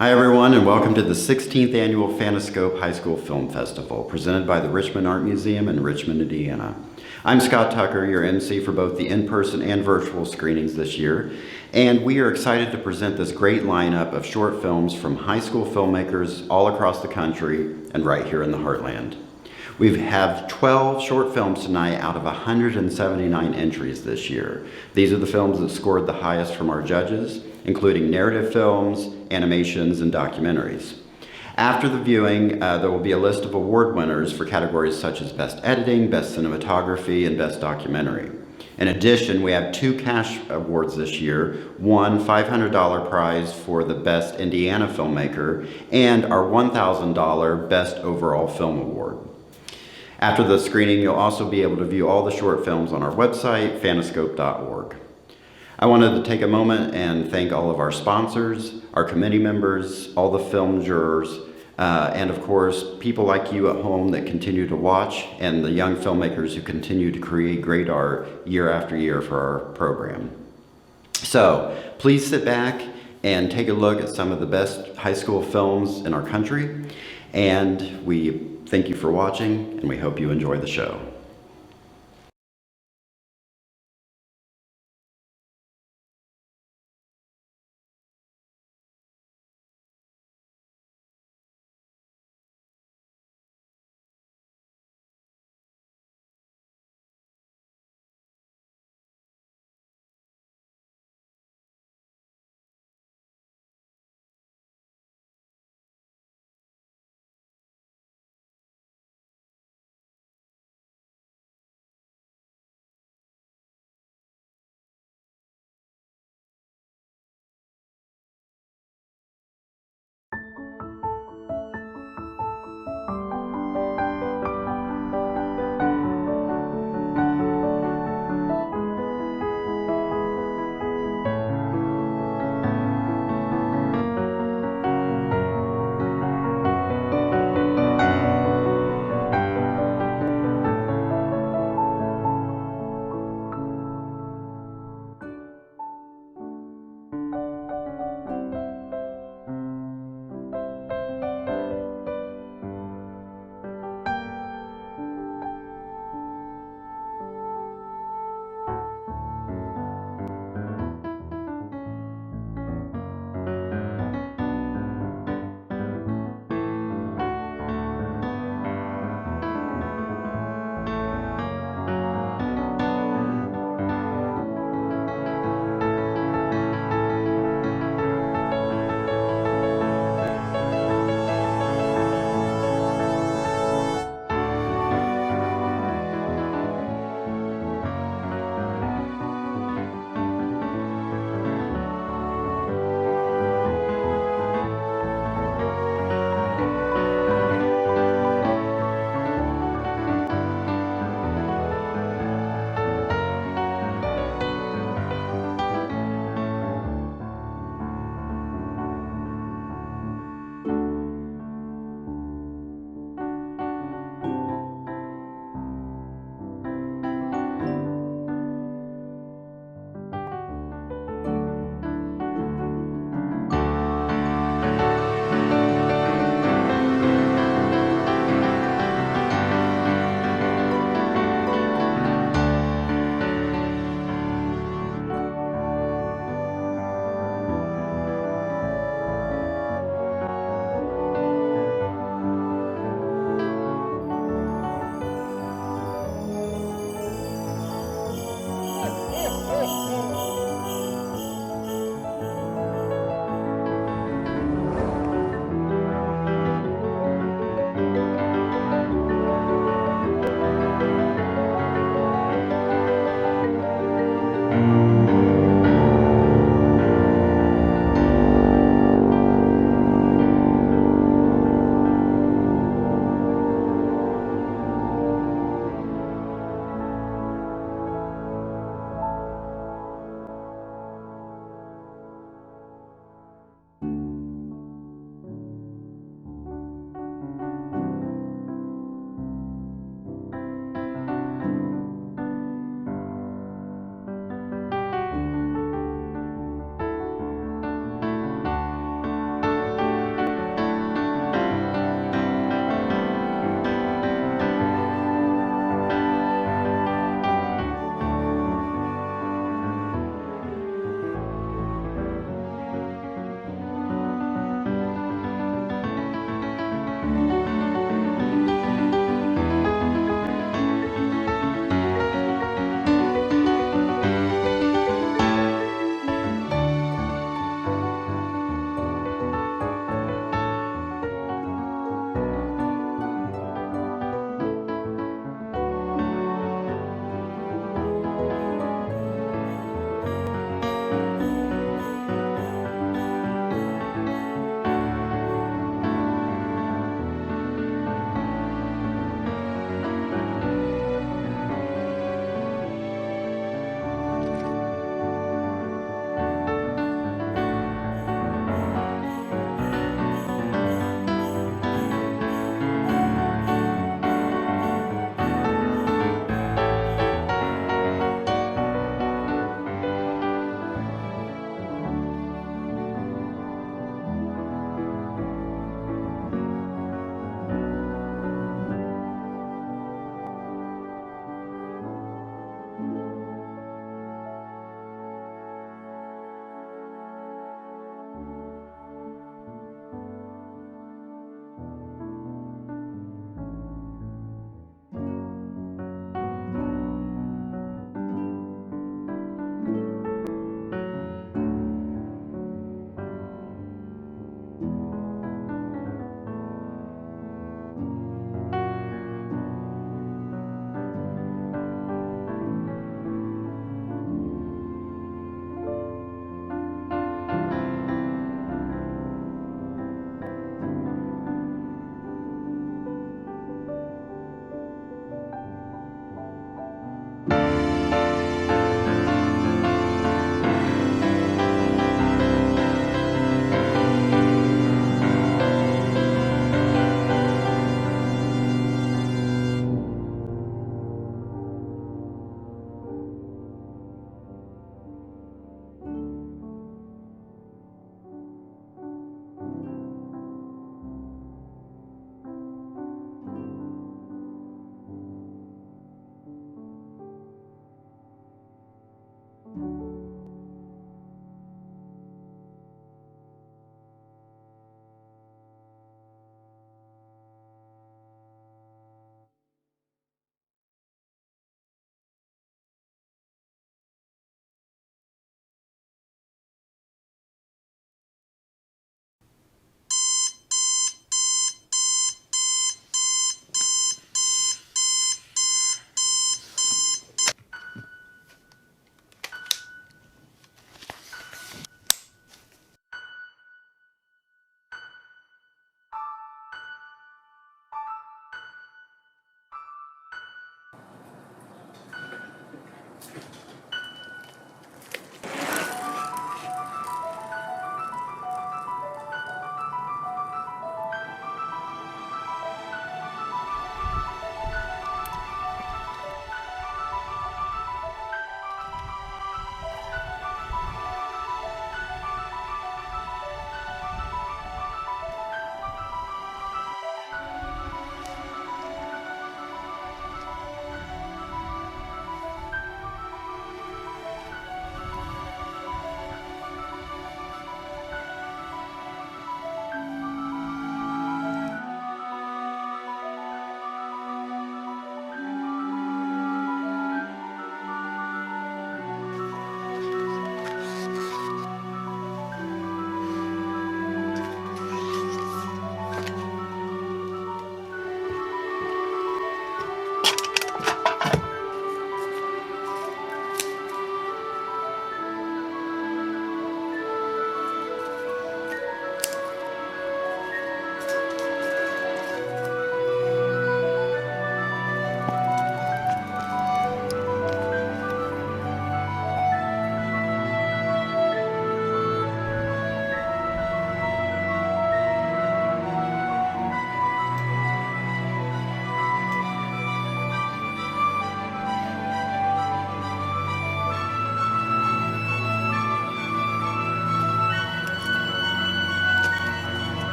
Hi everyone, and welcome to the 16th Annual Phantoscope High School Film Festival, presented by the Richmond Art Museum in Richmond, Indiana. I'm Scott Tucker, your MC for both the in-person and virtual screenings this year, and we are excited to present this great lineup of short films from high school filmmakers all across the country and right here in the Heartland. We have 12 short films tonight out of 179 entries this year. These are the films that scored the highest from our judges, including narrative films, animations, and documentaries. After the viewing, there will be a list of award winners for categories such as Best Editing, Best Cinematography, and Best Documentary. In addition, we have 2 cash awards this year, one $500 prize for the Best Indiana Filmmaker, and our $1,000 Best Overall Film Award. After the screening, you'll also be able to view all the short films on our website, phantoscope.org. I wanted to take a moment and thank all of our sponsors, our committee members, all the film jurors, and of course, people like you at home that continue to watch, and the young filmmakers who continue to create great art year after year for our program. So, please sit back and take a look at some of the best high school films in our country, and we thank you for watching, and we hope you enjoy the show.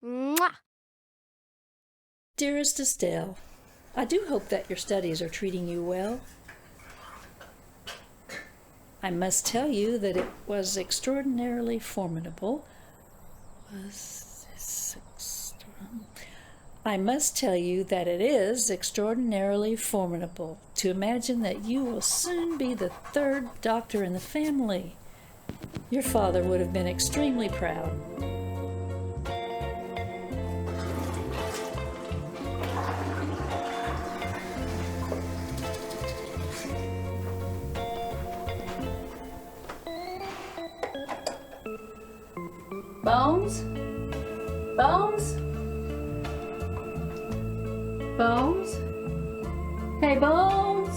Mwah! Dearest Estelle, I do hope that your studies are treating you well. I must tell you that it was extraordinarily formidable. I must tell you that it is extraordinarily formidable to imagine that you will soon be the third doctor in the family. Your father would have been extremely proud. Bones? Bones? Bones? Hey, Bones?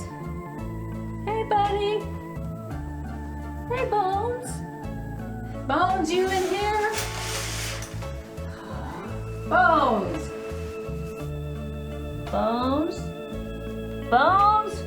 Hey, buddy? Hey, Bones? Bones, you in here? Bones? Bones? Bones?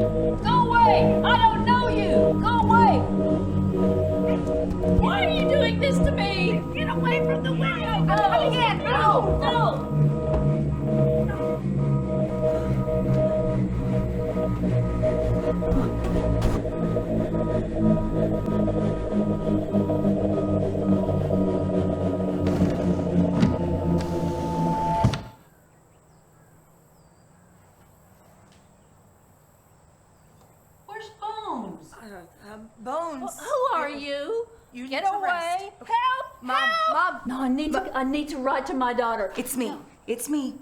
Go away! I don't know you! Go away! Why are you doing this to me? Get away from the window! No! Come again! No! No! Where's Bones? Bones. Who are you? You Get need to away! rest. Okay. Help! Mom, Help! Mom. No, I need to write to my daughter. It's me. It's me.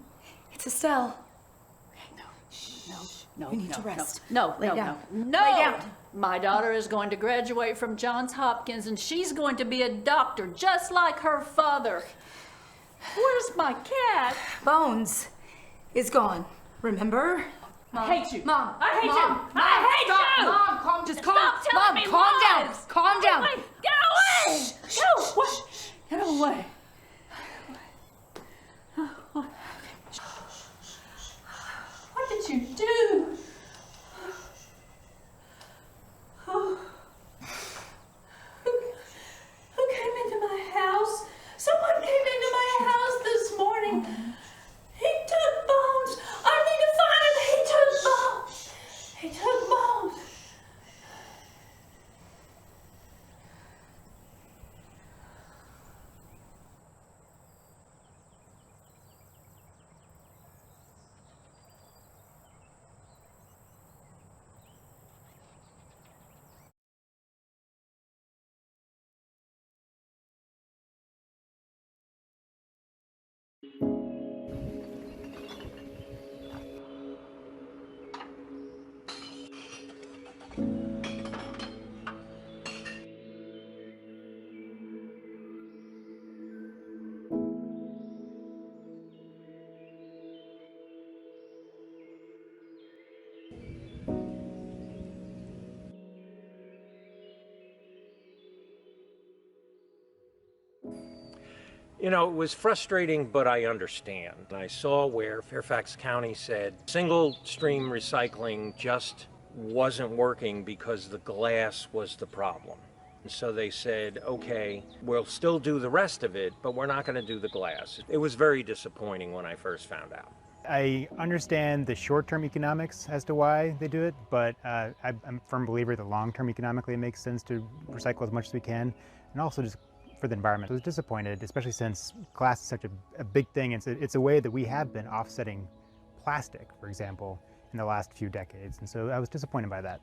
It's Estelle. No, You need to rest. No, Lay no, down. no. Lay down. My daughter is going to graduate from Johns Hopkins and she's going to be a doctor just like her father. Where's my cat? Bones is gone. Remember? I hate you. Mom. I hate Mom. you. Mom. I hate Stop. you. Mom, calm. Just calm. Stop telling Mom, me calm down. lies. Calm down. Get away! No, what? Get away. What did you do? Who came into my house? Someone came into my house this morning. He took Bones. I need to find him. He took Bones. He took Bones. You know, it was frustrating, but I understand. I saw where Fairfax County said single stream recycling just wasn't working because the glass was the problem. And so they said, okay, we'll still do the rest of it, but we're not going to do the glass. It was very disappointing when I first found out. I understand the short-term economics as to why they do it, but I'm a firm believer that long-term economically it makes sense to recycle as much as we can, and also just for the environment. I was disappointed, especially since glass is such a big thing. It's a way that we have been offsetting plastic, for example, in the last few decades, and so I was disappointed by that.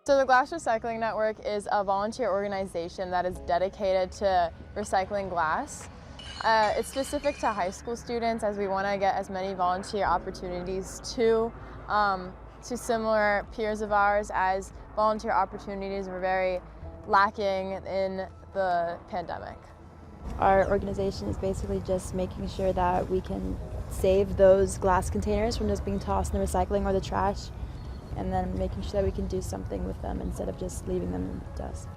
So the Glass Recycling Network is a volunteer organization that is dedicated to recycling glass. It's specific to high school students, as we want to get as many volunteer opportunities to similar peers of ours, as volunteer opportunities were very lacking in the pandemic. Our organization is basically just making sure that we can save those glass containers from just being tossed in the recycling or the trash, and then making sure that we can do something with them instead of just leaving them in the dust.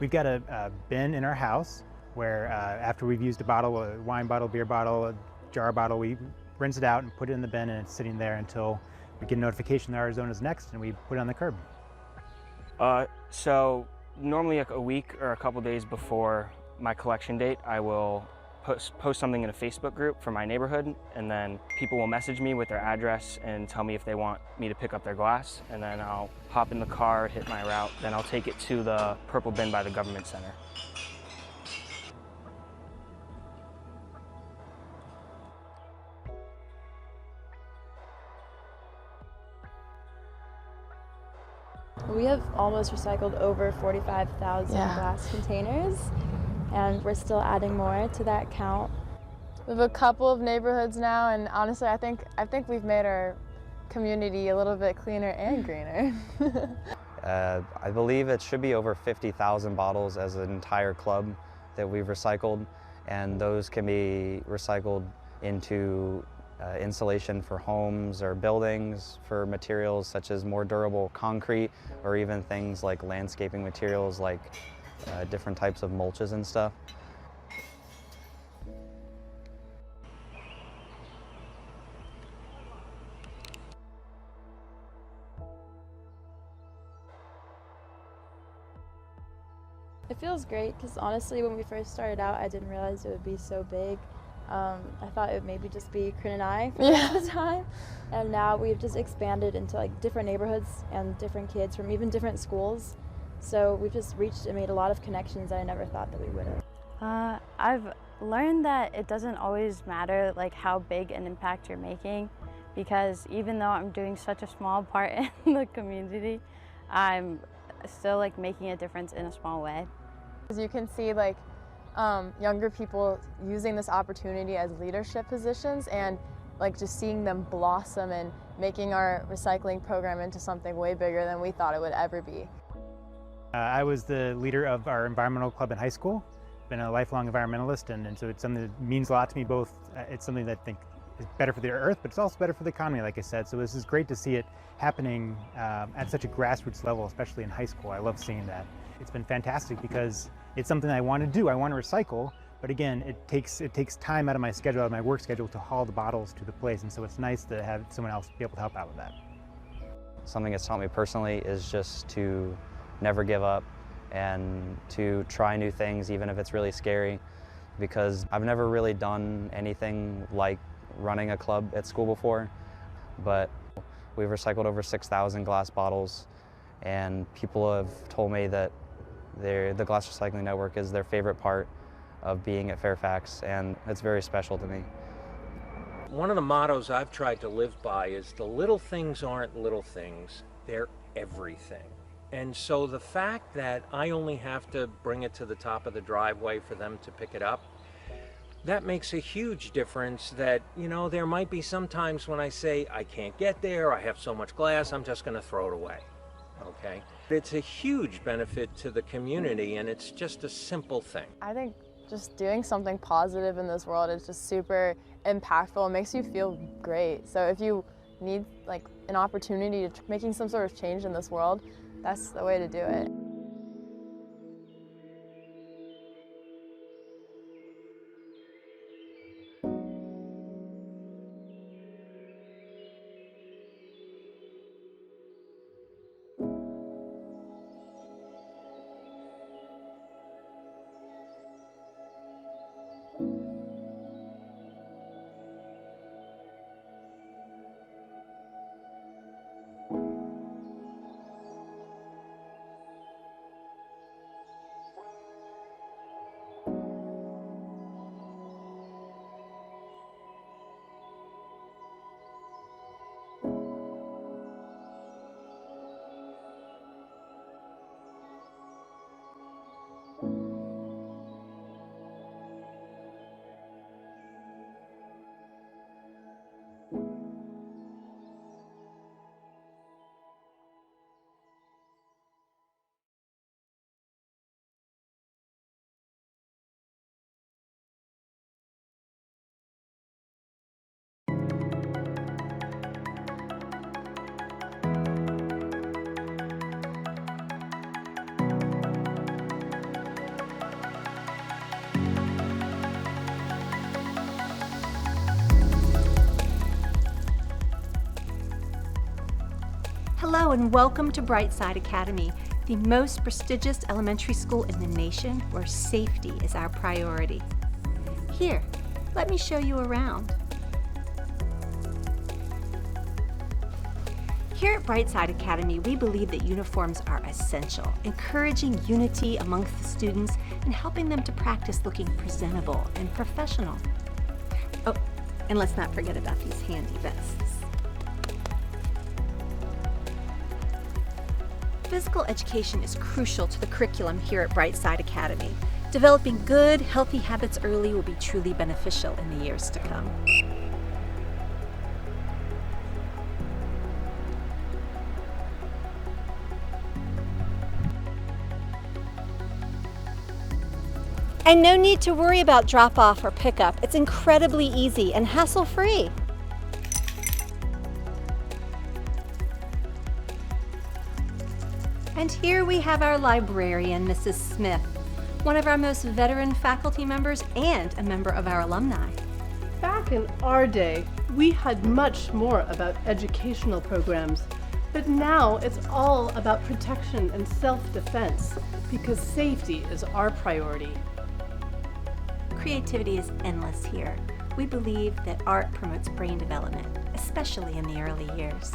We've got a bin in our house where after we've used a bottle, a wine bottle, beer bottle, a jar bottle, we rinse it out and put it in the bin, and it's sitting there until we get a notification that our zone is next and we put it on the curb. So normally like a week or a couple days before my collection date, I will post something in a Facebook group for my neighborhood, and then people will message me with their address and tell me if they want me to pick up their glass, and then I'll hop in the car, hit my route, then I'll take it to the purple bin by the government center. We have almost recycled over 45,000 Yeah. glass containers, and we're still adding more to that count. We have a couple of neighborhoods now, and honestly, I think we've made our community a little bit cleaner and greener. I believe it should be over 50,000 bottles as an entire club that we've recycled, and those can be recycled into insulation for homes or buildings, for materials such as more durable concrete, or even things like landscaping materials like different types of mulches and stuff. It feels great because honestly, when we first started out, I didn't realize it would be so big. I thought it would maybe just be Corinne and I for the time, and now we've just expanded into like different neighborhoods and different kids from even different schools. So we've just reached and made a lot of connections that I never thought that we would have. I've learned that it doesn't always matter like how big an impact you're making, because even though I'm doing such a small part in the community, I'm still like making a difference in a small way. As you can see, like younger people using this opportunity as leadership positions, and like just seeing them blossom and making our recycling program into something way bigger than we thought it would ever be. I was the leader of our environmental club in high school. Been a lifelong environmentalist, and so it's something that means a lot to me. Both, it's something that I think is better for the earth, but it's also better for the economy, like I said. So this is great to see it happening at such a grassroots level, especially in high school. I love seeing that. It's been fantastic because it's something I want to do. I want to recycle, but again, it takes time out of my schedule, out of my work schedule, to haul the bottles to the place, and so it's nice to have someone else be able to help out with that. Something it's taught me personally is just to never give up and to try new things, even if it's really scary, because I've never really done anything like running a club at school before, but we've recycled over 6,000 glass bottles, and people have told me that the Glass Recycling Network is their favorite part of being at Fairfax, and it's very special to me. One of the mottos I've tried to live by is the little things aren't little things, they're everything. And so the fact that I only have to bring it to the top of the driveway for them to pick it up, that makes a huge difference. That, you know, there might be some times when I say, I can't get there, I have so much glass, I'm just going to throw it away. Okay? It's a huge benefit to the community, and it's just a simple thing. I think just doing something positive in this world is just super impactful. It makes you feel great. So if you need like an opportunity to making some sort of change in this world, that's the way to do it. Hello and welcome to Brightside Academy, the most prestigious elementary school in the nation where safety is our priority. Here, let me show you around. Here at Brightside Academy, we believe that uniforms are essential, encouraging unity amongst the students and helping them to practice looking presentable and professional. Oh, and let's not forget about these handy vests. Physical education is crucial to the curriculum here at Brightside Academy. Developing good, healthy habits early will be truly beneficial in the years to come. And no need to worry about drop-off or pickup. It's incredibly easy and hassle-free. And here we have our librarian, Mrs. Smith, one of our most veteran faculty members and a member of our alumni. Back in our day, we had much more about educational programs, but now it's all about protection and self-defense because safety is our priority. Creativity is endless here. We believe that art promotes brain development, especially in the early years.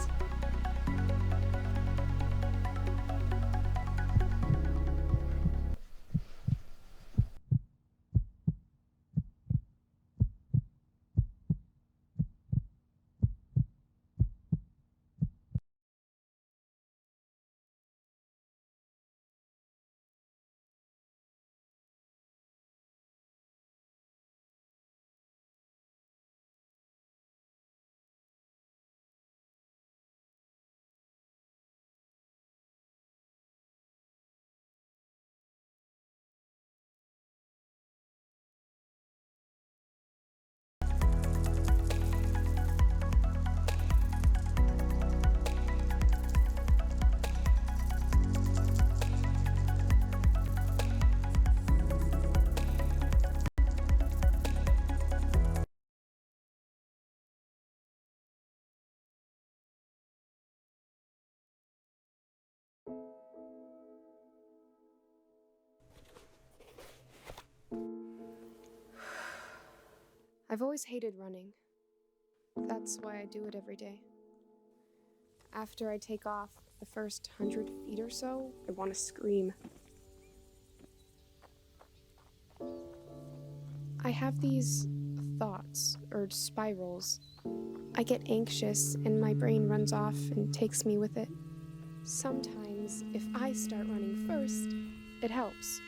I've always hated running. That's why I do it every day. After I take off the first 100 feet or so, I want to scream. I have these thoughts, or spirals. I get anxious and my brain runs off and takes me with it. Sometimes, if I start running first, it helps.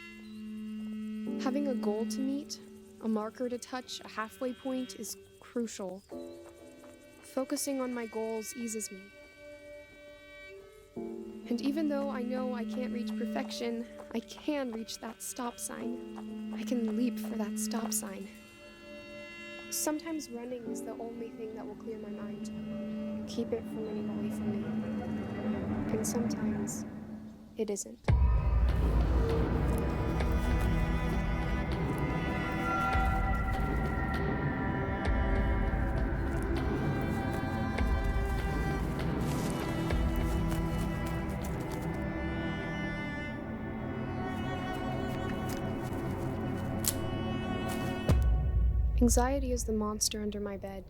Having a goal to meet, a marker to touch, a halfway point is crucial. Focusing on my goals eases me. And even though I know I can't reach perfection, I can reach that stop sign. I can leap for that stop sign. Sometimes running is the only thing that will clear my mind, keep it from running away from me. And sometimes it isn't. Anxiety is the monster under my bed,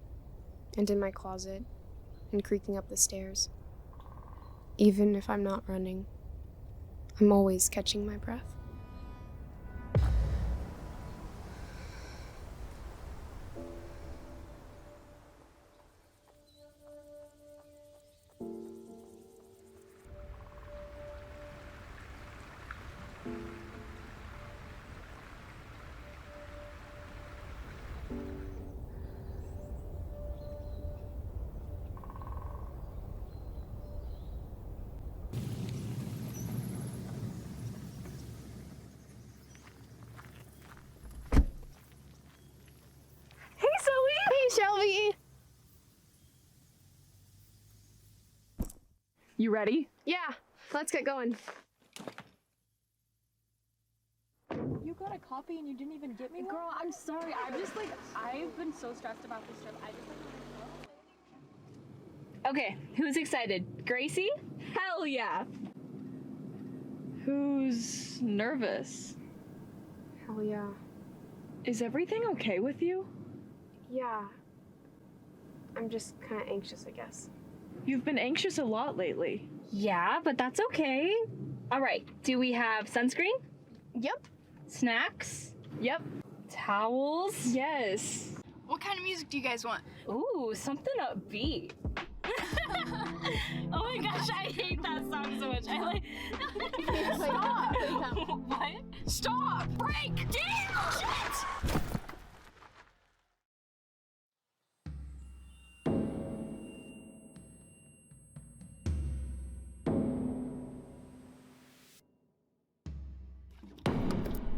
and in my closet, and creaking up the stairs. Even if I'm not running, I'm always catching my breath. Shelby! You ready? Yeah, let's get going. You got a copy and you didn't even get me one? Girl, I'm sorry. I've been so stressed about this trip. Okay, who's excited? Gracie? Hell yeah! Who's nervous? Hell yeah. Is everything okay with you? Yeah. I'm just kind of anxious, I guess. You've been anxious a lot lately. Yeah, but that's okay. All right, do we have sunscreen? Yep. Snacks? Yep. Towels? Yes. What kind of music do you guys want? Ooh, something upbeat. Oh my gosh, I hate that song so much. I like. Stop! What? Stop! Break! Damn! Shit!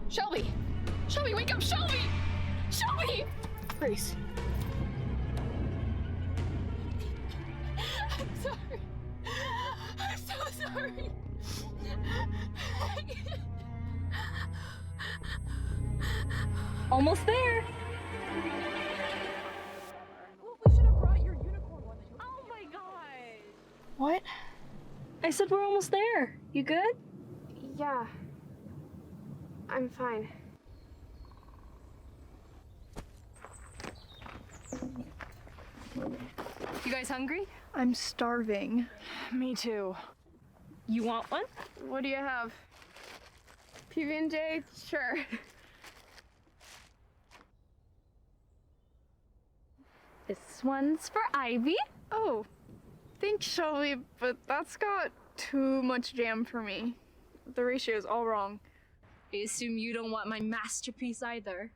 Shelby! Shelby, wake up! Shelby! Shelby! Grace. I'm sorry. I'm so sorry. Almost there. Oh my god. What? I said we're almost there. You good? Yeah. I'm fine. You guys hungry? I'm starving. Me too. You want one? What do you have? PB&J? Sure. This one's for Ivy. Oh, thanks, Shelby, but that's got too much jam for me. The ratio is all wrong. I assume you don't want my masterpiece either.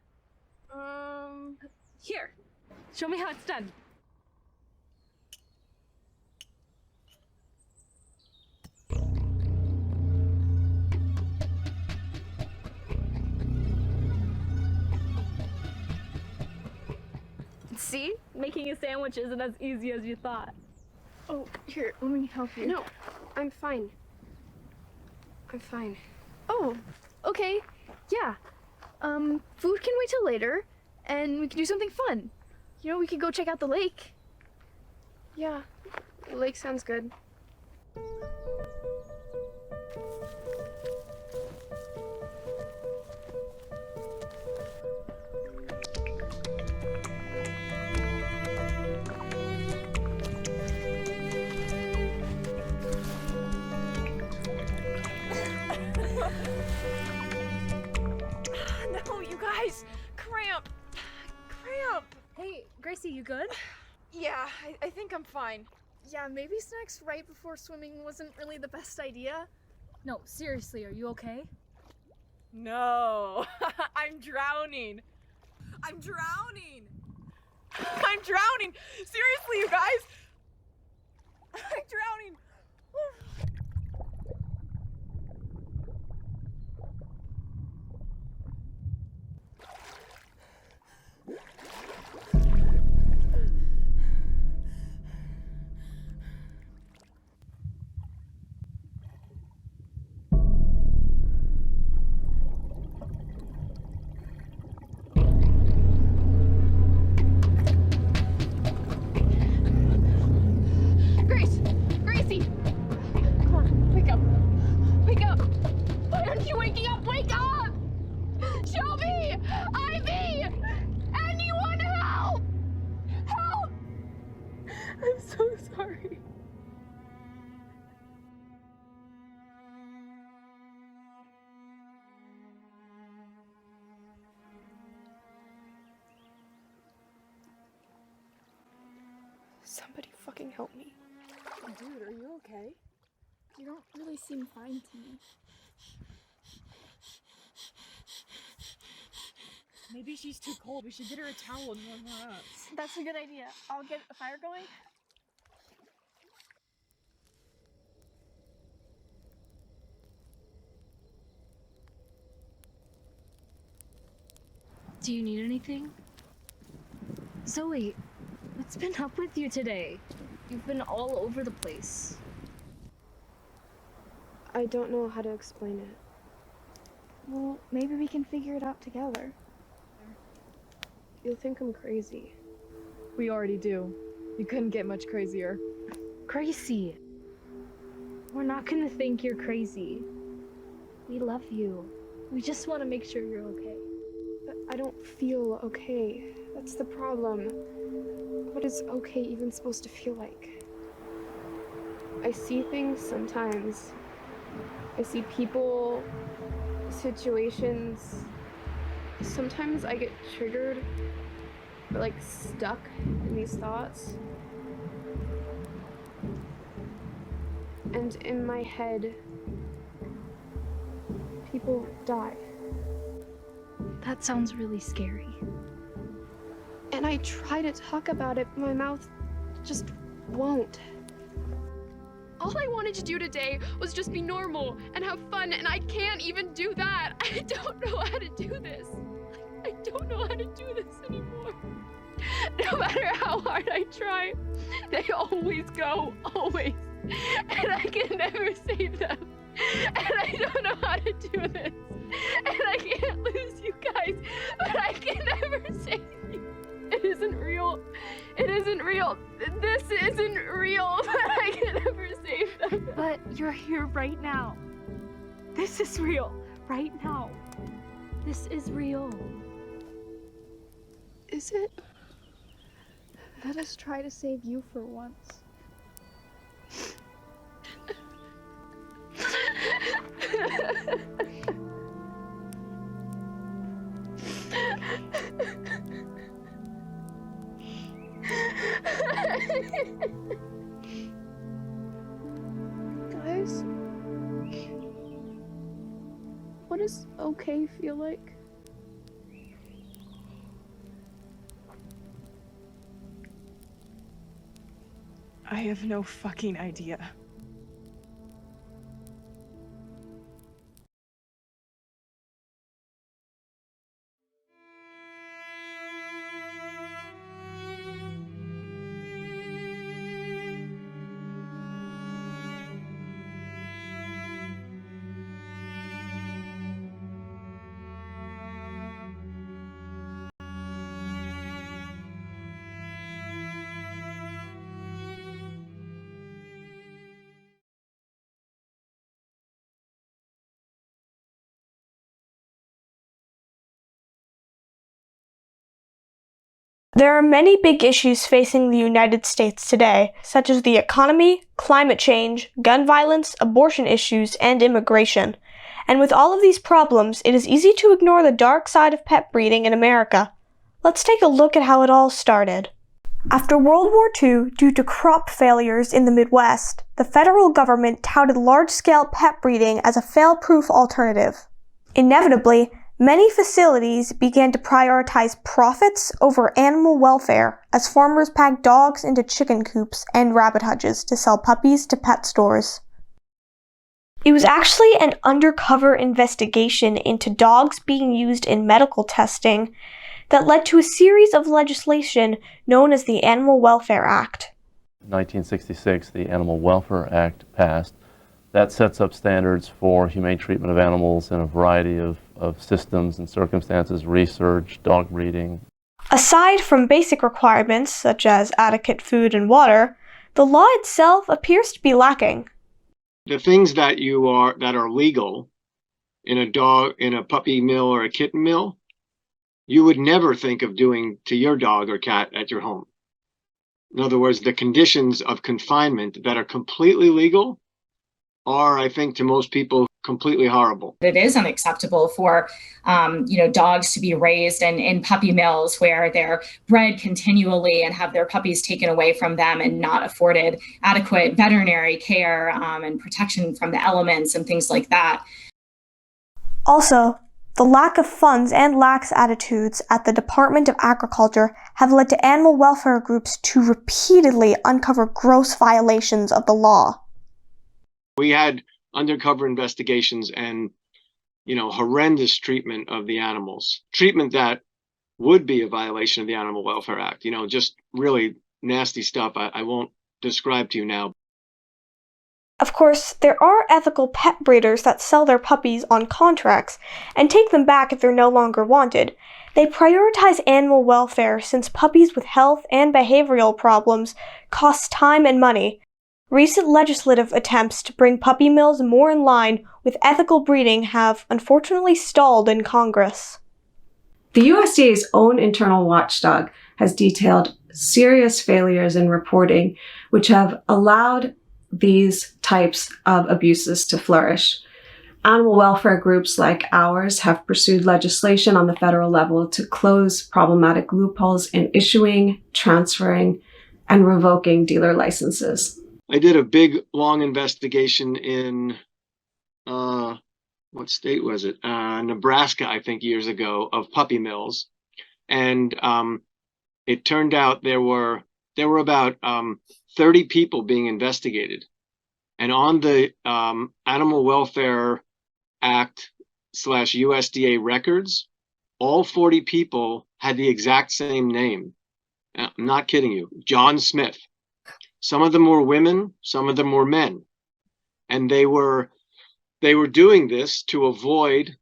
Here, show me how it's done. See? Making a sandwich isn't as easy as you thought. Oh, here, let me help you. No, I'm fine. I'm fine. Oh, okay. Yeah. Food can wait till later, and we can do something fun. You know, we could go check out the lake. Yeah, the lake sounds good. No, you guys! Cramp! Cramp! Hey, Gracie, you good? Yeah, I think I'm fine. Yeah, maybe snacks right before swimming wasn't really the best idea. No, seriously, are you okay? No, I'm drowning. I'm drowning. I'm drowning. Seriously, you guys. I'm drowning. Gracie! Come on, wake up. Wake up. Why aren't you waking up? Wake up! Shelby! Ivy! Anyone help! Help! I'm so sorry. Somebody fucking help me. Dude, are you okay? You don't really seem fine to me. Maybe she's too cold. We should get her a towel and warm her up. That's a good idea. I'll get a fire going. Do you need anything? Zoe, what's been up with you today? You've been all over the place. I don't know how to explain it. Well, maybe we can figure it out together. You'll think I'm crazy. We already do. You couldn't get much crazier. Gracie, we're not gonna think you're crazy. We love you. We just want to make sure you're okay. But I don't feel okay. That's the problem. What is okay even supposed to feel like? I see things sometimes. I see people, situations. Sometimes I get triggered or like stuck in these thoughts. And in my head, people die. That sounds really scary. And I try to talk about it, but my mouth just won't. All I wanted to do today was just be normal and have fun, and I can't even do that. I don't know how to do this. I don't know how to do this anymore. No matter how hard I try, they always go, always. And I can never save them. and I don't know how to do this. And I can't lose you guys, but I can never save you. It isn't real. It isn't real. This isn't real, but I can never save them. But you're here right now. This is real, right now. This is real. Is it? Let us try to save you for once. Guys, what does okay feel like? I have no fucking idea. There are many big issues facing the United States today, such as the economy, climate change, gun violence, abortion issues, and immigration. And with all of these problems, it is easy to ignore the dark side of pet breeding in America. Let's take a look at how it all started. After World War II, due to crop failures in the Midwest, the federal government touted large-scale pet breeding as a fail-proof alternative. Inevitably, many facilities began to prioritize profits over animal welfare as farmers packed dogs into chicken coops and rabbit hutches to sell puppies to pet stores. It was actually an undercover investigation into dogs being used in medical testing that led to a series of legislation known as the Animal Welfare Act. In 1966, the Animal Welfare Act passed. That sets up standards for humane treatment of animals in a variety of systems and circumstances, research, dog breeding. Aside from basic requirements such as adequate food and water, the law itself appears to be lacking. The things that are legal in a puppy mill or a kitten mill, you would never think of doing to your dog or cat at your home. In other words, the conditions of confinement that are completely legal are, I think, to most people, completely horrible. It is unacceptable for, dogs to be raised in puppy mills where they're bred continually and have their puppies taken away from them and not afforded adequate veterinary care and protection from the elements and things like that. Also, the lack of funds and lax attitudes at the Department of Agriculture have led to animal welfare groups to repeatedly uncover gross violations of the law. We had undercover investigations and, horrendous treatment of the animals. Treatment that would be a violation of the Animal Welfare Act. Just really nasty stuff I won't describe to you now. Of course, there are ethical pet breeders that sell their puppies on contracts and take them back if they're no longer wanted. They prioritize animal welfare since puppies with health and behavioral problems cost time and money. Recent legislative attempts to bring puppy mills more in line with ethical breeding have unfortunately stalled in Congress. The USDA's own internal watchdog has detailed serious failures in reporting, which have allowed these types of abuses to flourish. Animal welfare groups like ours have pursued legislation on the federal level to close problematic loopholes in issuing, transferring, and revoking dealer licenses. I did a big, long investigation in, what state was it? Nebraska, I think, years ago, of puppy mills. And it turned out there were about 30 people being investigated. And on the Animal Welfare Act / USDA records, all 40 people had the exact same name. I'm not kidding you, John Smith. Some of them were women, some of them were men. And they were they were doing this to avoid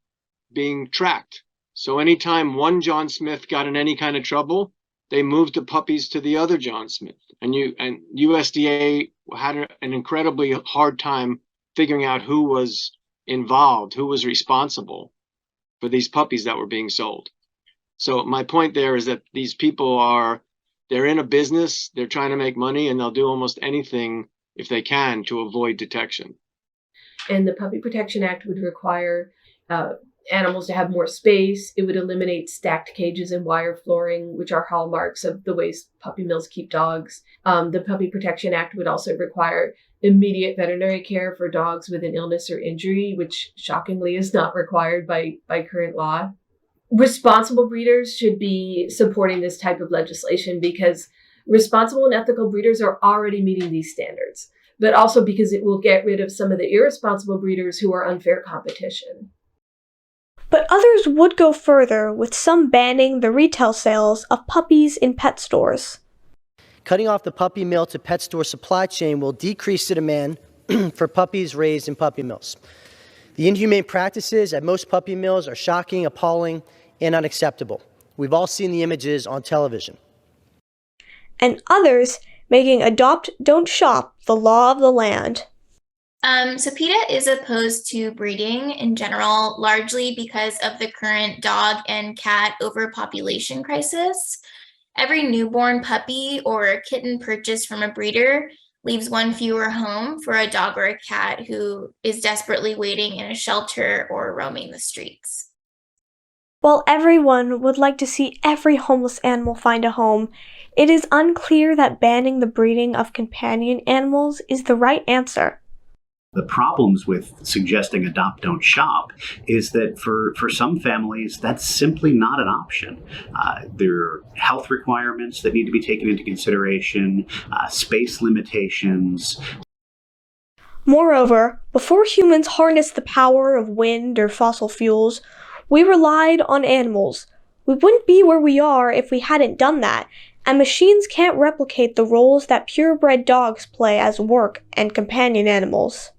being tracked. So anytime one John Smith got in any kind of trouble, they moved the puppies to the other John Smith. And USDA had an incredibly hard time figuring out who was involved, who was responsible for these puppies that were being sold. So my point there is that these people they're in a business, they're trying to make money, and they'll do almost anything if they can to avoid detection. And the Puppy Protection Act would require animals to have more space. It would eliminate stacked cages and wire flooring, which are hallmarks of the ways puppy mills keep dogs. The Puppy Protection Act would also require immediate veterinary care for dogs with an illness or injury, which shockingly is not required by current law. Responsible breeders should be supporting this type of legislation because responsible and ethical breeders are already meeting these standards, but also because it will get rid of some of the irresponsible breeders who are unfair competition. But others would go further, with some banning the retail sales of puppies in pet stores. Cutting off the puppy mill to pet store supply chain will decrease the demand for puppies raised in puppy mills. The inhumane practices at most puppy mills are shocking, appalling, and unacceptable. We've all seen the images on television. And others making adopt, don't shop the law of the land. So PETA is opposed to breeding in general, largely because of the current dog and cat overpopulation crisis. Every newborn puppy or kitten purchased from a breeder leaves one fewer home for a dog or a cat who is desperately waiting in a shelter or roaming the streets. While everyone would like to see every homeless animal find a home, it is unclear that banning the breeding of companion animals is the right answer. The problems with suggesting adopt, don't shop is that for some families, that's simply not an option. There are health requirements that need to be taken into consideration, space limitations. Moreover, before humans harnessed the power of wind or fossil fuels, we relied on animals. We wouldn't be where we are if we hadn't done that, and machines can't replicate the roles that purebred dogs play as work and companion animals.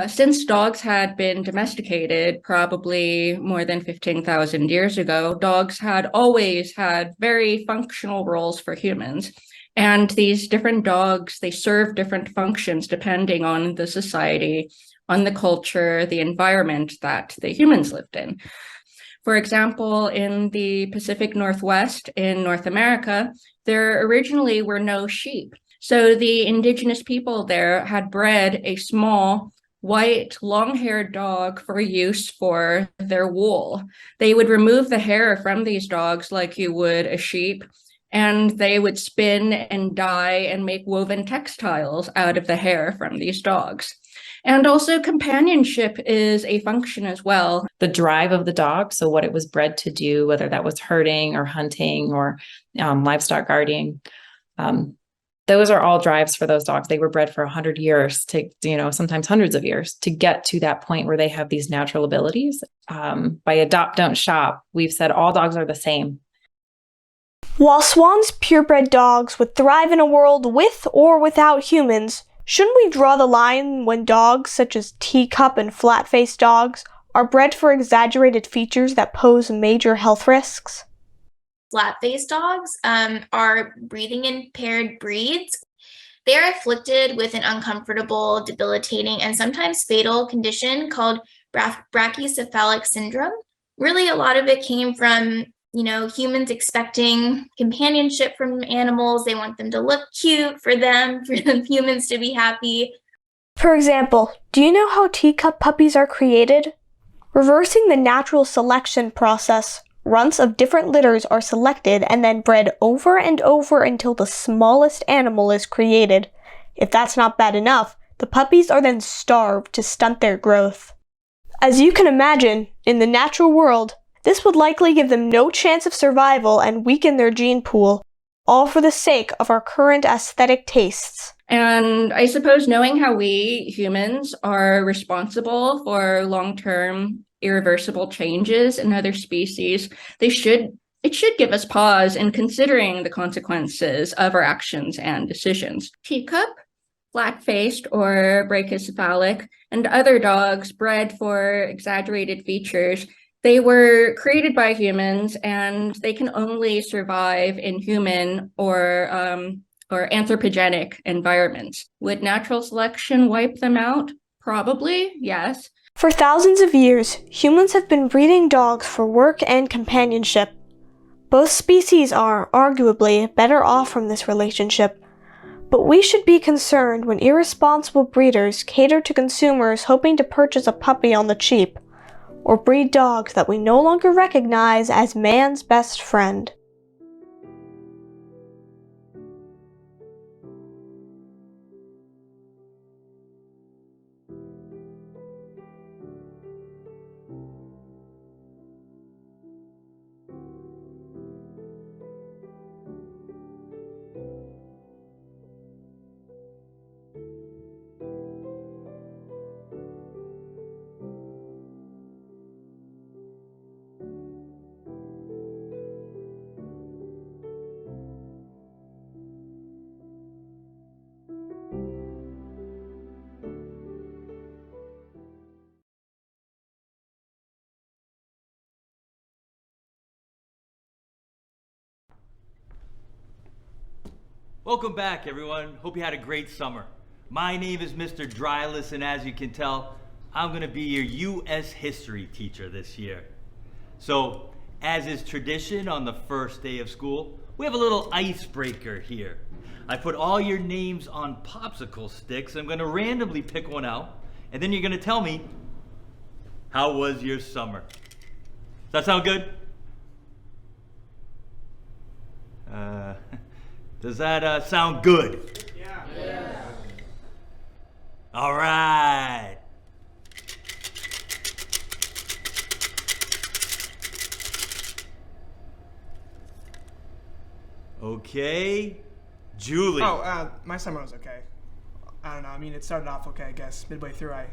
Since dogs had been domesticated probably more than 15,000 years ago, dogs had always had very functional roles for humans. And these different dogs, they serve different functions depending on the society, on the culture, the environment that the humans lived in. For example, in the Pacific Northwest in North America, there originally were no sheep. So the indigenous people there had bred a small, white, long-haired dog for use for their wool. They would remove the hair from these dogs like you would a sheep, and they would spin and dye and make woven textiles out of the hair from these dogs. And also companionship is a function as well. The drive of the dog, so what it was bred to do, whether that was herding or hunting or livestock guarding, those are all drives for those dogs. They were bred for 100 years to, sometimes hundreds of years to get to that point where they have these natural abilities. By adopt, don't shop, we've said all dogs are the same. While Swan's purebred dogs would thrive in a world with or without humans, shouldn't we draw the line when dogs such as teacup and flat-faced dogs are bred for exaggerated features that pose major health risks? Flat-faced dogs are breathing-impaired breeds. They are afflicted with an uncomfortable, debilitating, and sometimes fatal condition called brachycephalic syndrome. Really, a lot of it came from, humans expecting companionship from animals. They want them to look cute for the humans to be happy. For example, do you know how teacup puppies are created? Reversing the natural selection process, runts of different litters are selected and then bred over and over until the smallest animal is created. If that's not bad enough, the puppies are then starved to stunt their growth. As you can imagine, in the natural world, this would likely give them no chance of survival and weaken their gene pool, all for the sake of our current aesthetic tastes. And I suppose knowing how we humans are responsible for long-term irreversible changes in other species, it should give us pause in considering the consequences of our actions and decisions. Teacup, flat-faced or brachycephalic, and other dogs bred for exaggerated features. They were created by humans, and they can only survive in human or anthropogenic environments. Would natural selection wipe them out? Probably, yes. For thousands of years, humans have been breeding dogs for work and companionship. Both species are, arguably, better off from this relationship. But we should be concerned when irresponsible breeders cater to consumers hoping to purchase a puppy on the cheap, or breed dogs that we no longer recognize as man's best friend. Welcome back, everyone. Hope you had a great summer. My name is Mr. Dryless, and as you can tell, I'm gonna be your U.S. history teacher this year. So, as is tradition on the first day of school, we have a little icebreaker here. I put all your names on popsicle sticks. I'm gonna randomly pick one out, and then you're gonna tell me, how was your summer? Does that sound good? Does that sound good? Yeah. All right. Okay, Julie. Oh, my summer was okay. I don't know. I mean, it started off okay, I guess. Midway through, I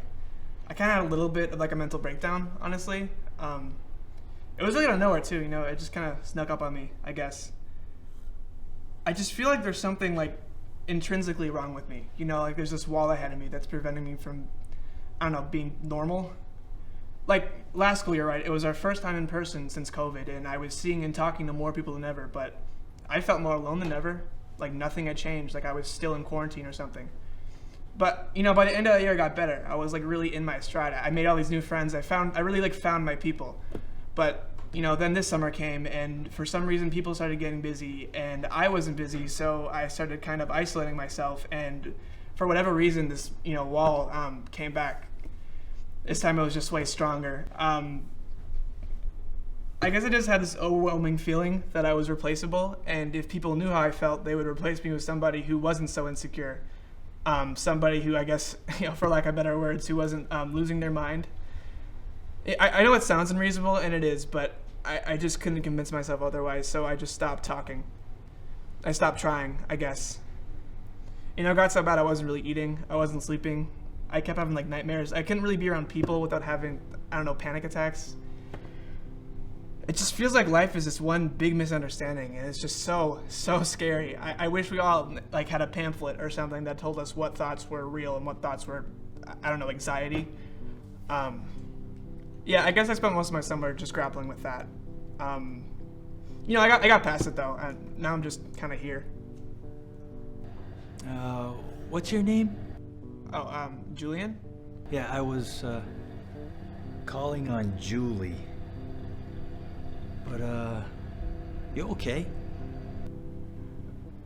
kind of had a little bit of like a mental breakdown, honestly. It was really out of nowhere too, you know. It just kind of snuck up on me, I guess. I just feel like there's something like intrinsically wrong with me, you know. Like there's this wall ahead of me that's preventing me from, I don't know, being normal. Like last school year, right? It was our first time in person since COVID, and I was seeing and talking to more people than ever, but I felt more alone than ever. Like nothing had changed. Like I was still in quarantine or something. But you know, by the end of the year, it got better. I was like really in my stride. I made all these new friends. I really like found my people. But you know, then this summer came, and for some reason, people started getting busy, and I wasn't busy, so I started kind of isolating myself. And for whatever reason, this wall came back. This time, it was just way stronger. I guess I just had this overwhelming feeling that I was replaceable, and if people knew how I felt, they would replace me with somebody who wasn't so insecure. Somebody who, I guess, for lack of better words, who wasn't losing their mind. I know it sounds unreasonable, and it is, but I just couldn't convince myself otherwise, so I just stopped talking. I stopped trying, I guess. It got so bad I wasn't really eating, I wasn't sleeping. I kept having like nightmares. I couldn't really be around people without having, panic attacks. It just feels like life is this one big misunderstanding, and it's just so scary. I wish we all like had a pamphlet or something that told us what thoughts were real and what thoughts were, anxiety. Yeah, I guess I spent most of my summer just grappling with that. I got past it though, and now I'm just kind of here. What's your name? Oh, Julian? Yeah, I was calling on Julie. But you okay?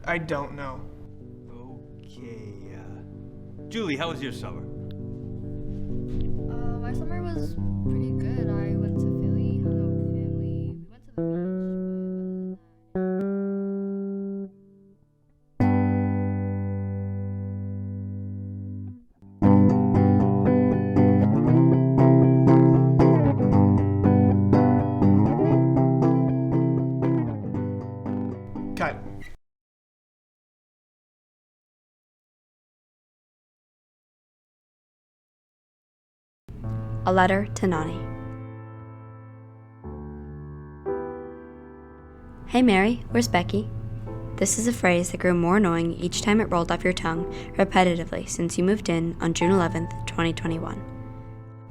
I don't know. Okay, Julie, how was your summer? My summer was pretty good. I went to Philly, hung out with family. We went to the beach, but other than that. Cut. A letter to Nani. Hey Mary, where's Becky? This is a phrase that grew more annoying each time it rolled off your tongue repetitively since you moved in on June 11th, 2021.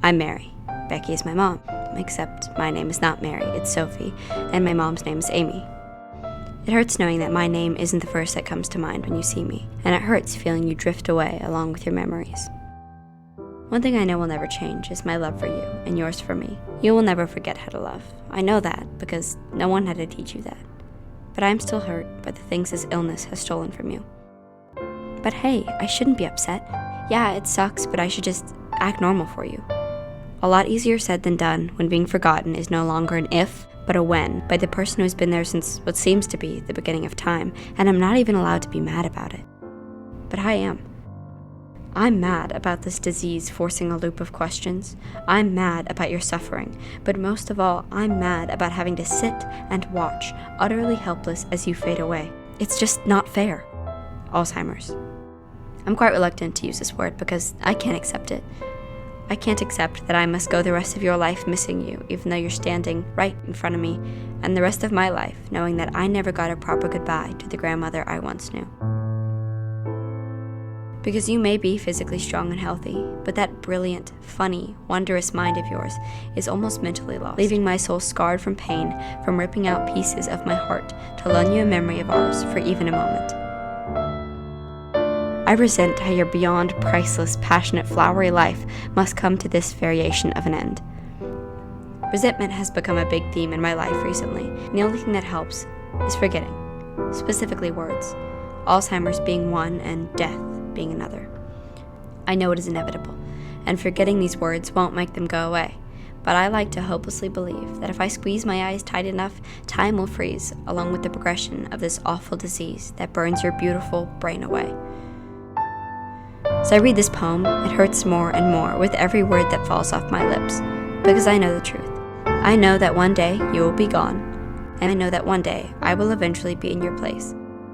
I'm Mary. Becky is my mom, except my name is not Mary, it's Sophie, and my mom's name is Amy. It hurts knowing that my name isn't the first that comes to mind when you see me, and it hurts feeling you drift away along with your memories. One thing I know will never change is my love for you and yours for me. You will never forget how to love. I know that because no one had to teach you that. But I'm still hurt by the things this illness has stolen from you. But hey, I shouldn't be upset. Yeah, it sucks, but I should just act normal for you. A lot easier said than done when being forgotten is no longer an if, but a when, by the person who's been there since what seems to be the beginning of time, and I'm not even allowed to be mad about it. But I am. I'm mad about this disease forcing a loop of questions. I'm mad about your suffering, but most of all, I'm mad about having to sit and watch, utterly helpless as you fade away. It's just not fair. Alzheimer's. I'm quite reluctant to use this word because I can't accept it. I can't accept that I must go the rest of your life missing you, even though you're standing right in front of me, and the rest of my life knowing that I never got a proper goodbye to the grandmother I once knew. Because you may be physically strong and healthy, but that brilliant, funny, wondrous mind of yours is almost mentally lost, leaving my soul scarred from pain, from ripping out pieces of my heart to loan you a memory of ours for even a moment. I resent how your beyond priceless, passionate, flowery life must come to this variation of an end. Resentment has become a big theme in my life recently, and the only thing that helps is forgetting, specifically words, Alzheimer's being one and death being another. I know it is inevitable, and forgetting these words won't make them go away, but I like to hopelessly believe that if I squeeze my eyes tight enough, time will freeze along with the progression of this awful disease that burns your beautiful brain away. As I read this poem, it hurts more and more with every word that falls off my lips, because I know the truth. I know that one day you will be gone, and I know that one day I will eventually be in your place,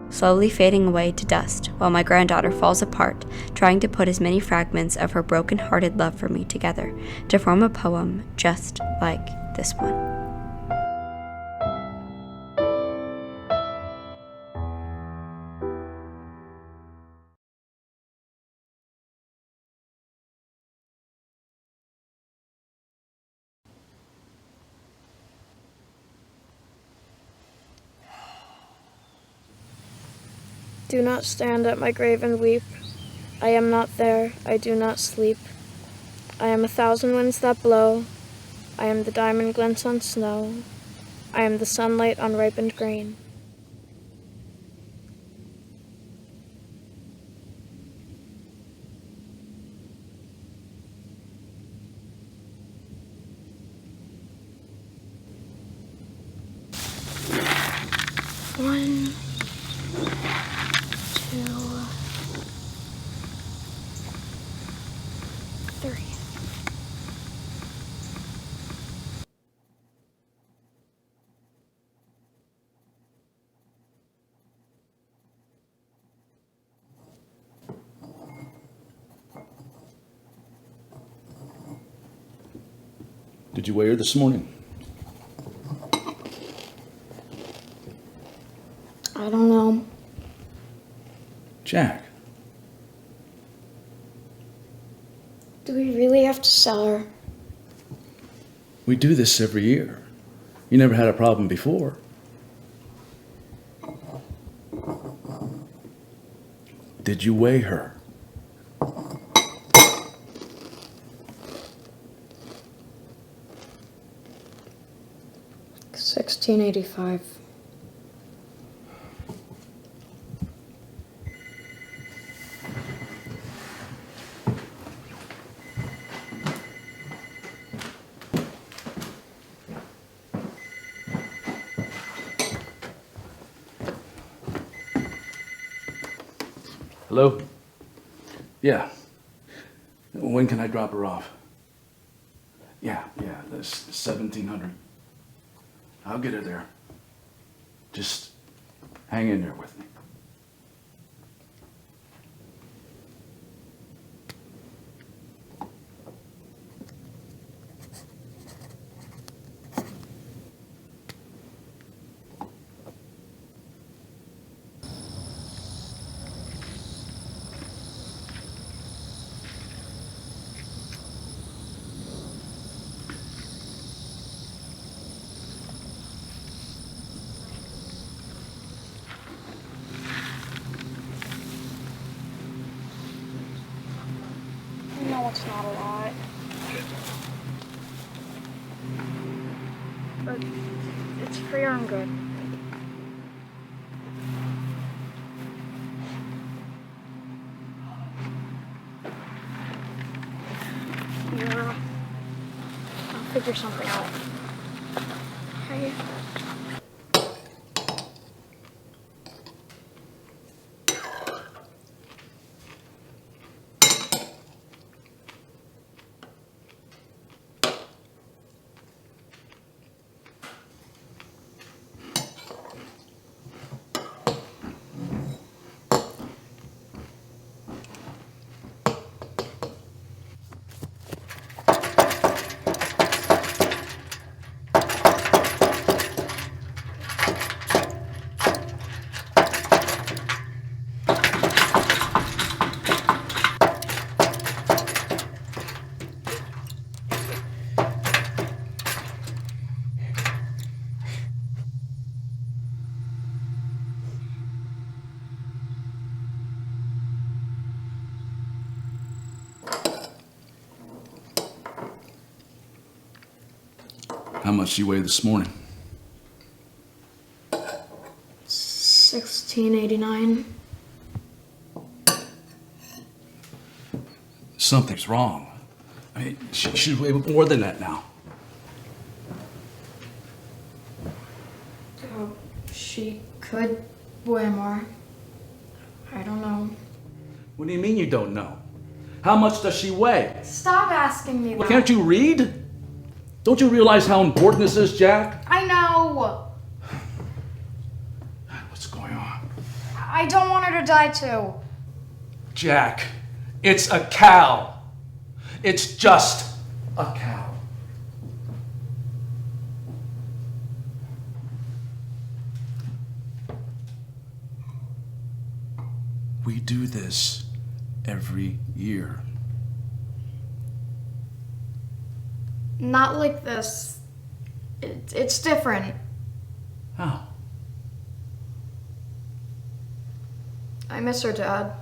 slowly fading away to dust while my granddaughter falls apart, trying to put as many fragments of her broken-hearted love for me together to form a poem just like this one. Do not stand at my grave and weep. I am not there, I do not sleep. I am 1,000 winds that blow. I am the diamond glints on snow. I am the sunlight on ripened grain. One, two, three. Did you weigh her this morning? I don't know. Jack. Do we really have to sell her? We do this every year. You never had a problem before. Did you weigh her? 1685. Hello? Yeah. When can I drop her off? Yeah, that's 1700. I'll get her there. Just hang in there with me. That's not a lot. But it's for your own good. Yeah. I'll figure something out. Okay. How much she weigh this morning? 1689. Something's wrong. I mean, she should weigh more than that now. Oh, she could weigh more. I don't know. What do you mean you don't know? How much does she weigh? Stop asking me that. Can't you read? Don't you realize how important this is, Jack? I know. What's going on? I don't want her to die too. Jack, it's a cow. It's just a cow. We do this every year. Not like this. It's different. How? I miss her, Dad.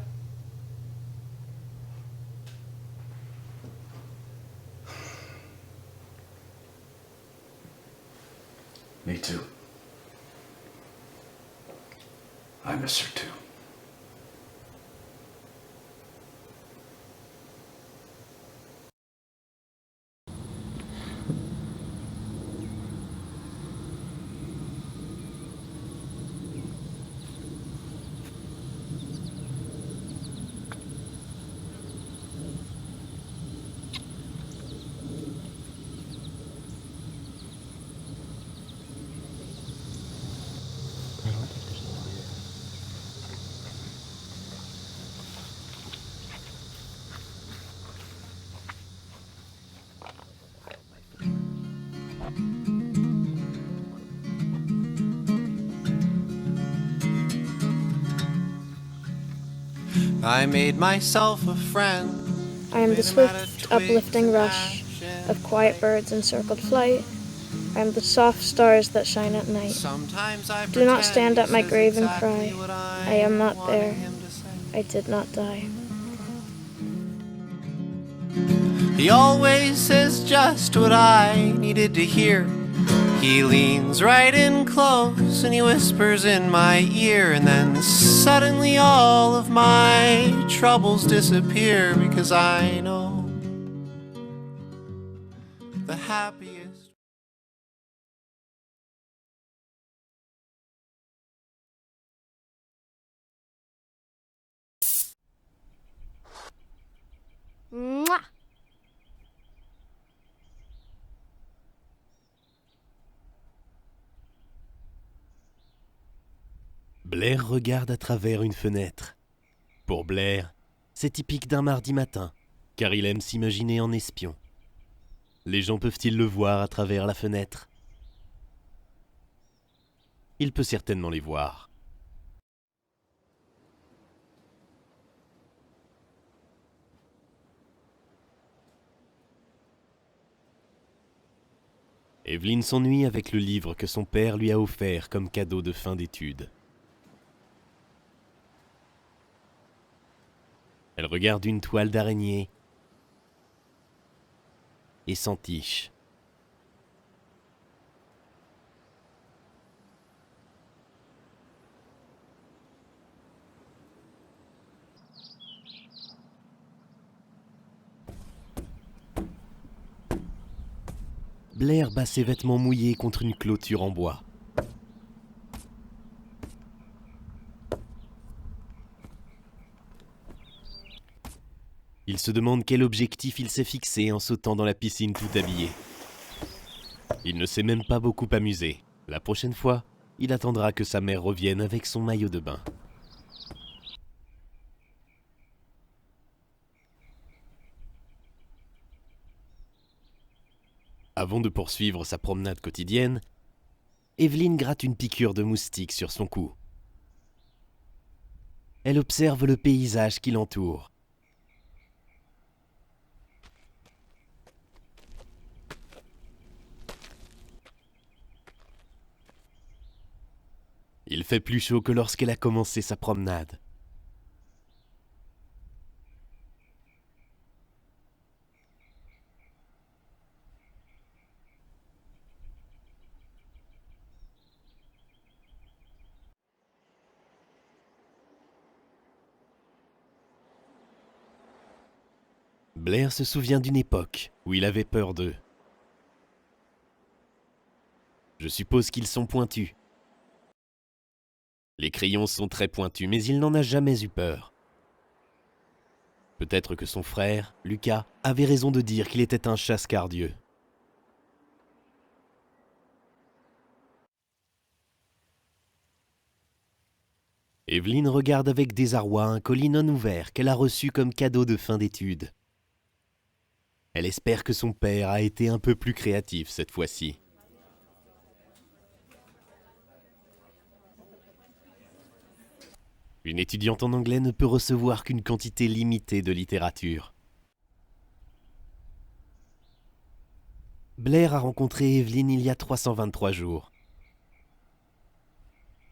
Me too. I miss her too. I made myself a friend. I am the swift, uplifting rush of quiet birds in circled flight. I am the soft stars that shine at night. Do not stand at my grave and cry. I am not there. I did not die. He always says just what I needed to hear. He leans right in close and he whispers in my ear, and then suddenly all of my troubles disappear, because I know the happiest. Mwah! Blair regarde à travers une fenêtre. Pour Blair, c'est typique d'un mardi matin, car il aime s'imaginer en espion. Les gens peuvent-ils le voir à travers la fenêtre? Il peut certainement les voir. Evelyne s'ennuie avec le livre que son père lui a offert comme cadeau de fin d'études. Elle regarde une toile d'araignée et s'entiche. Blair bat ses vêtements mouillés contre une clôture en bois. Il se demande quel objectif il s'est fixé en sautant dans la piscine tout habillé. Il ne s'est même pas beaucoup amusé. La prochaine fois, il attendra que sa mère revienne avec son maillot de bain. Avant de poursuivre sa promenade quotidienne, Evelyn gratte une piqûre de moustique sur son cou. Elle observe le paysage qui l'entoure. Il fait plus chaud que lorsqu'elle a commencé sa promenade. Blair se souvient d'une époque où il avait peur d'eux. Je suppose qu'ils sont pointus. Les crayons sont très pointus, mais il n'en a jamais eu peur. Peut-être que son frère, Lucas, avait raison de dire qu'il était un chasse-cardieux. Evelyn regarde avec désarroi un colis non ouvert qu'elle a reçu comme cadeau de fin d'études. Elle espère que son père a été un peu plus créatif cette fois-ci. Une étudiante en anglais ne peut recevoir qu'une quantité limitée de littérature. Blair a rencontré Evelyn il y a 323 jours.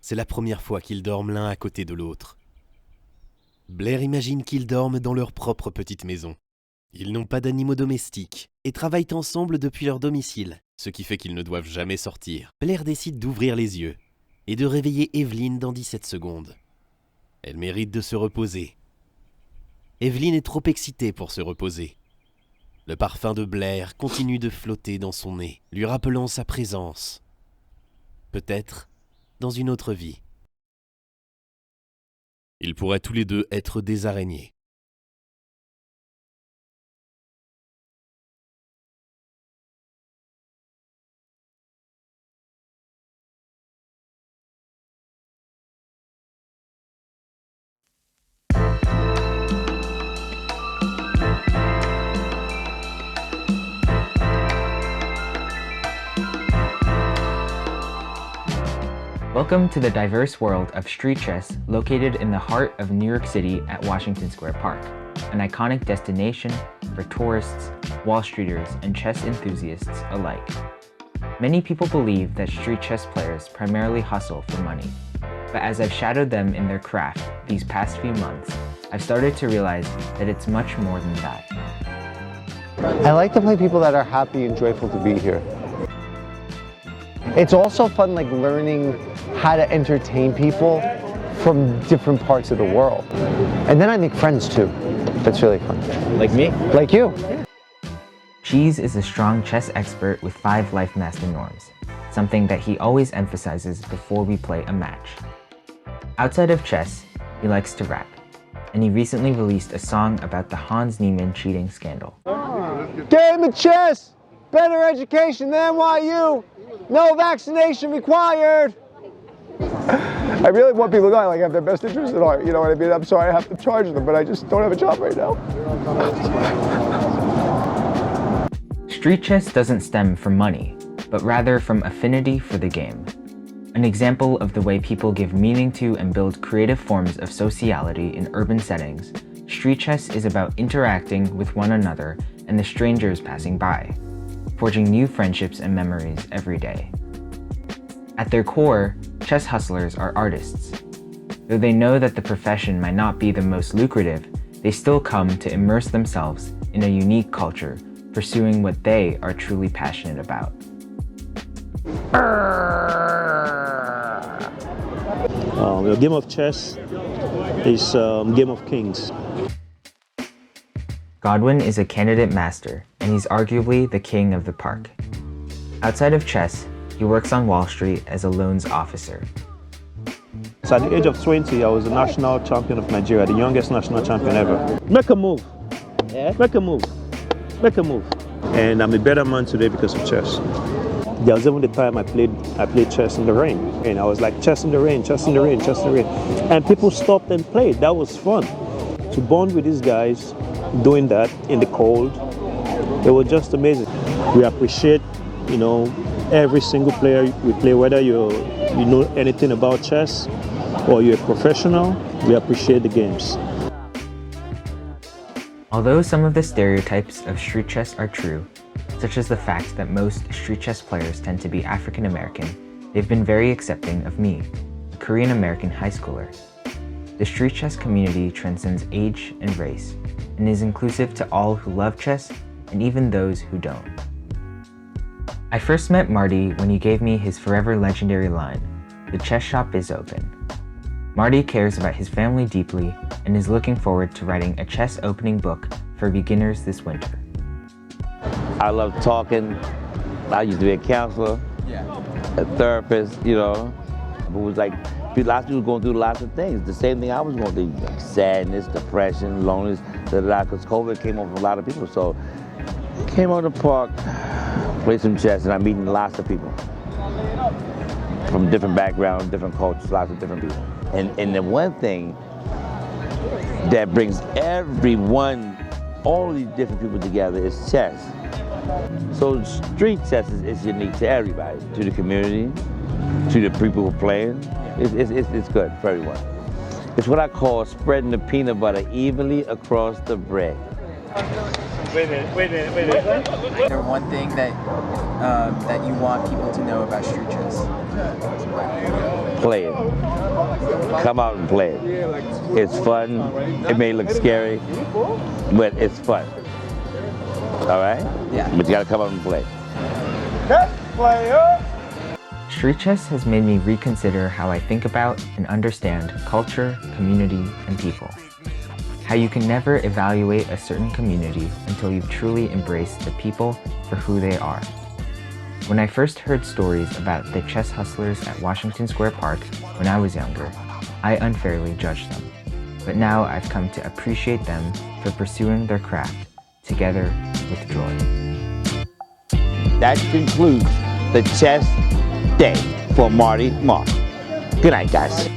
C'est la première fois qu'ils dorment l'un à côté de l'autre. Blair imagine qu'ils dorment dans leur propre petite maison. Ils n'ont pas d'animaux domestiques et travaillent ensemble depuis leur domicile, ce qui fait qu'ils ne doivent jamais sortir. Blair décide d'ouvrir les yeux et de réveiller Evelyn dans 17 secondes. Elle mérite de se reposer. Evelyn est trop excitée pour se reposer. Le parfum de Blair continue de flotter dans son nez, lui rappelant sa présence. Peut-être dans une autre vie. Ils pourraient tous les deux être des araignées. Welcome to the diverse world of street chess located in the heart of New York City at Washington Square Park, an iconic destination for tourists, Wall Streeters, and chess enthusiasts alike. Many people believe that street chess players primarily hustle for money, but as I've shadowed them in their craft these past few months, I've started to realize that it's much more than that. I like to play people that are happy and joyful to be here. It's also fun, like, learning how to entertain people from different parts of the world. And then I make friends too. That's really fun. Like me? Like you. Cheese is a strong chess expert with 5 life master norms, something that he always emphasizes before we play a match. Outside of chess, he likes to rap, and he recently released a song about the Hans Niemann cheating scandal. Game of chess! Better education than NYU! No vaccination required! I really want people to know I have their best interest at heart, you know what I mean? I'm sorry I have to charge them, but I just don't have a job right now. Street chess doesn't stem from money, but rather from affinity for the game. An example of the way people give meaning to and build creative forms of sociality in urban settings, street chess is about interacting with one another and the strangers passing by, forging new friendships and memories every day. At their core, chess hustlers are artists. Though they know that the profession might not be the most lucrative, they still come to immerse themselves in a unique culture pursuing what they are truly passionate about. The game of chess is game of kings. Godwin is a candidate master, and he's arguably the king of the park. Outside of chess, he works on Wall Street as a loans officer. So at the age of 20, I was the national champion of Nigeria, the youngest national champion ever. Make a move. Yeah? Make a move. Make a move. And I'm a better man today because of chess. There was even the time I played chess in the rain. And I was like, chess in the rain, chess in the rain, chess in the rain. And people stopped and played. That was fun. To bond with these guys, doing that in the cold, it was just amazing. We appreciate, every single player we play, whether you know anything about chess or you're a professional, we appreciate the games. Although some of the stereotypes of street chess are true, such as the fact that most street chess players tend to be African American, they've been very accepting of me, a Korean American high schooler. The street chess community transcends age and race, and is inclusive to all who love chess and even those who don't. I first met Marty when he gave me his forever legendary line, "The chess shop is open." Marty cares about his family deeply and is looking forward to writing a chess opening book for beginners this winter. I love talking. I used to be a counselor, a therapist, who was like, lots of people going through lots of things. The same thing I was going through, like sadness, depression, loneliness, because COVID came over a lot of people. So came out to the park, played some chess, and I'm meeting lots of people from different backgrounds, different cultures, lots of different people. And the one thing that brings everyone, all these different people together is chess. So street chess is unique to everybody, to the community, to the people who are playing. It's good for everyone. It's what I call spreading the peanut butter evenly across the bread. Wait a minute. Is there one thing that you want people to know about street chess? Play it. Come out and play it. It's fun. It may look scary, but it's fun. All right? Yeah. But you gotta come out and play. Street chess has made me reconsider how I think about and understand culture, community, and people. How you can never evaluate a certain community until you've truly embraced the people for who they are. When I first heard stories about the chess hustlers at Washington Square Park when I was younger, I unfairly judged them. But now I've come to appreciate them for pursuing their craft, together with joy. That concludes the chess day for Marty Mark. Good night, guys.